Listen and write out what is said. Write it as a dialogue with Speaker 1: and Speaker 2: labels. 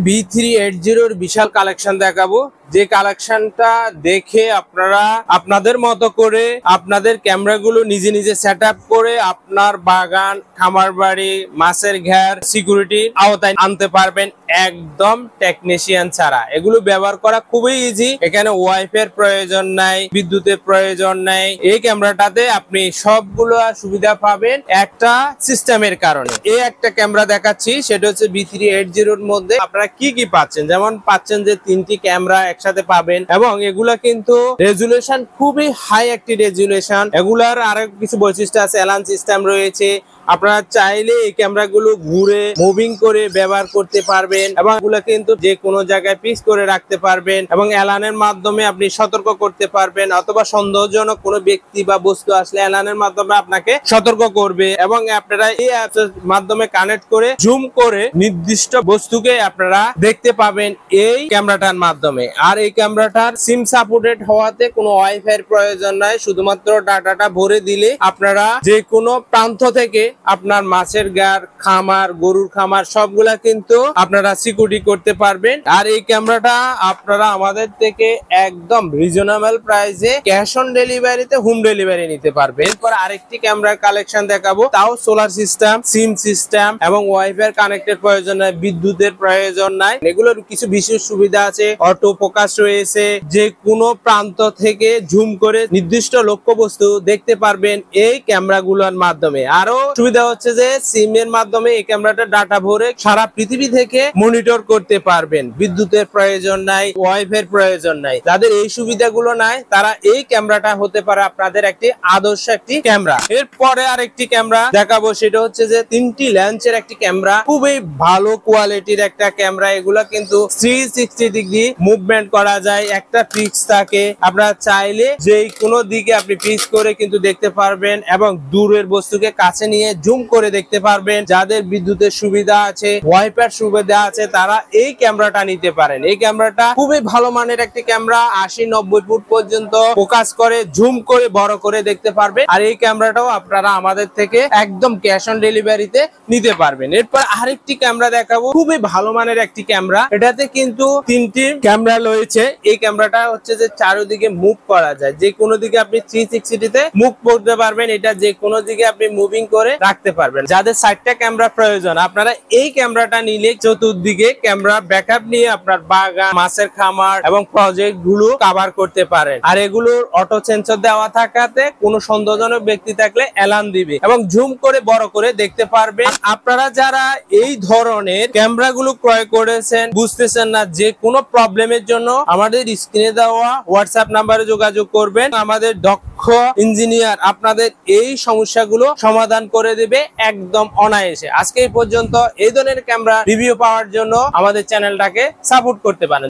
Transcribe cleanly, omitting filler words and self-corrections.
Speaker 1: B380 এর বিশাল collection দেখাবো, যে কালেকশনটা দেখে আপনারা আপনাদের মতো করে আপনাদের ক্যামেরাগুলো নিজে নিজে সেটআপ করে আপনার বাগান, খামার বাড়ি, মাছের ঘের, সিকিউরিটির আওতায় আনতে পারবেন একদম টেকনিশিয়ান ছাড়া। এগুলো ব্যবহার করা খুবই ইজি। এখানে ওয়াইফাই এর প্রয়োজন নাই, বিদ্যুতের প্রয়োজন নাই। এই ক্যামেরাটাতে আপনি সবগুলো সুবিধা পাবেন একটা সিস্টেমের কারণে। এই একটা ক্যামেরা দেখাচ্ছি, সেটা হচ্ছে B380 এর মধ্যে আপনারা কি কি পাচ্ছেন। যেমন পাচ্ছেন যে 3টি ক্যামেরা একসাথে পাবেন, এবং এগুলা কিন্তু রেজুলেশন খুবই হাই একটি রেজুলেশন। এগুলার আরো কিছু বৈশিষ্ট্য আছে, এলান সিস্টেম রয়েছে। আপনারা চাইলে এই ক্যামেরাগুলো ঘুরে মুভিং করে ব্যবহার করতে পারবেন, এবং এগুলো কিন্তু যে কোনো জায়গায় পিস করে রাখতে পারবেন, এবং এলানের মাধ্যমে আপনি সতর্ক করতে পারবেন, অথবা সন্দেহজনক কোনো ব্যক্তি বা বস্তু আসলে এলানের মাধ্যমে আপনাকে সতর্ক করবে। এবং আপনারা এই অ্যাপসের মাধ্যমে কানেক্ট করে জুম করে নির্দিষ্ট বস্তুকে আপনারা দেখতে পাবেন এই ক্যামেরাটার মাধ্যমে। আর এই ক্যামেরাটার সিম সাপোর্টেড হওয়াতে কোনো ওয়াইফাই এর প্রয়োজন নাই, শুধুমাত্র ডাটাটা ভরে দিলে আপনারা যে কোনো প্রান্ত থেকে আপনার মাছের ঘের, খামার, গরুর খামার সবগুলা কিন্তু আপনারা সিকিউরিটি করতে পারবেন। আর এই ক্যামেরাটা আপনারা আমাদের থেকে একদম রিজনেবল প্রাইসে ক্যাশ অন ডেলিভারিতে হোম ডেলিভারি নিতে পারবেন। এরপর আরেকটি ক্যামেরার কালেকশন দেখাবো, তাও সোলার সিস্টেম, সিম সিস্টেম এবং ওয়াইফাই এর কানেক্টের প্রয়োজন নাই, বিদ্যুতের প্রয়োজন নাই। এগুলোর কিছু বিশেষ সুবিধা আছে, অটো ফোকাস রয়েছে, যে কোনো প্রান্ত থেকে জুম করে নির্দিষ্ট লক্ষ্যবস্তু দেখতে পারবেন এই ক্যামেরাগুলোর মাধ্যমে। আরো সুবিধা হচ্ছে যে সিম এর মাধ্যমে এই ক্যামেরাটা ডাটা ভরে সারা পৃথিবী থেকে মনিটর করতে পারবেন। বিদ্যুতের প্রয়োজন নাই, ওয়াইফাই এর প্রয়োজন নাই। যাদের এই সুবিধাগুলো নাই তারা এই ক্যামেরাটা হতে পারে আপনাদের একটি আদর্শ একটি ক্যামেরা। এরপরে আরেকটি ক্যামেরা দেখাবো, সেটা হচ্ছে যে 3টি লেন্সের একটি ক্যামেরা, খুবই ভালো কোয়ালিটির একটা ক্যামেরা। এগুলা কিন্তু 360 ডিগ্রি মুভমেন্ট করা যায়, একটা ফিক্স থাকে। আপনারা চাইলে যে কোনো দিকে আপনি ফিক্স করে কিন্তু দেখতে পারবেন, এবং দূরের বস্তুকে কাছে নিয়ে জুম করে দেখতে পারবেন। যাদের বিদ্যুতের সুবিধা আছে, ওয়াইফাই সুবিধা আছে, তারা এই ক্যামেরাটা নিতে পারেন। এই ক্যামেরাটা খুবই ভালো মানের একটি ক্যামেরা, 80-90 ফুট পর্যন্ত ফোকাস করে জুম করে বড় করে দেখতে পারবেন। আর এই ক্যামেরাটাও আপনারা আমাদের থেকে একদম ক্যাশ অন ডেলিভারিতে নিতে পারবেন। এরপর আরেকটি ক্যামেরা দেখাবো, খুবই ভালো মানের একটি ক্যামেরা। এটাতে কিন্তু 3টি ক্যামেরা রয়েছে। এই ক্যামেরাটা হচ্ছে যে চারিদিকে মুভ করা যায়, যে কোনো দিকে আপনি 360 তে মুভ করতে পারবেন। এটা যে কোনো দিকে আপনি মুভিং করে রাখতে পারবেন। যাদের 4টা ক্যামেরা প্রয়োজন, আপনারা এই ক্যামেরাটা নিলে চতুর্দিকে ক্যামেরা ব্যাকআপ নিয়ে আপনার বাগান, মাছের খামার এবং প্রজেক্ট গুলো কভার করতে পারেন। আর এগুলোর অটো সেন্সর দেওয়া থাকাতে কোনো সন্দেহজনক ব্যক্তি থাকলে অ্যালার্ম দিবে, এবং জুম করে বড় করে দেখতে পারবেন। আপনারা যারা এই ধরনের ক্যামেরাগুলো ক্রয় করেছেন, বুঝতেছেন না, যে কোনো প্রবলেমের জন্য আমাদের স্ক্রিনে দেওয়া হোয়াটসঅ্যাপ নাম্বারে যোগাযোগ করবেন। আমাদের দক্ষ ইঞ্জিনিয়ার আপনাদের এই সমস্যাগুলো সমাধান করে দেবে একদম অনায়াসে। আজকে এই পর্যন্ত। এই ধরনের ক্যামেরা রিভিউ পাওয়ার জন্য আমাদের চ্যানেলটাকে সাপোর্ট করতে পারেন।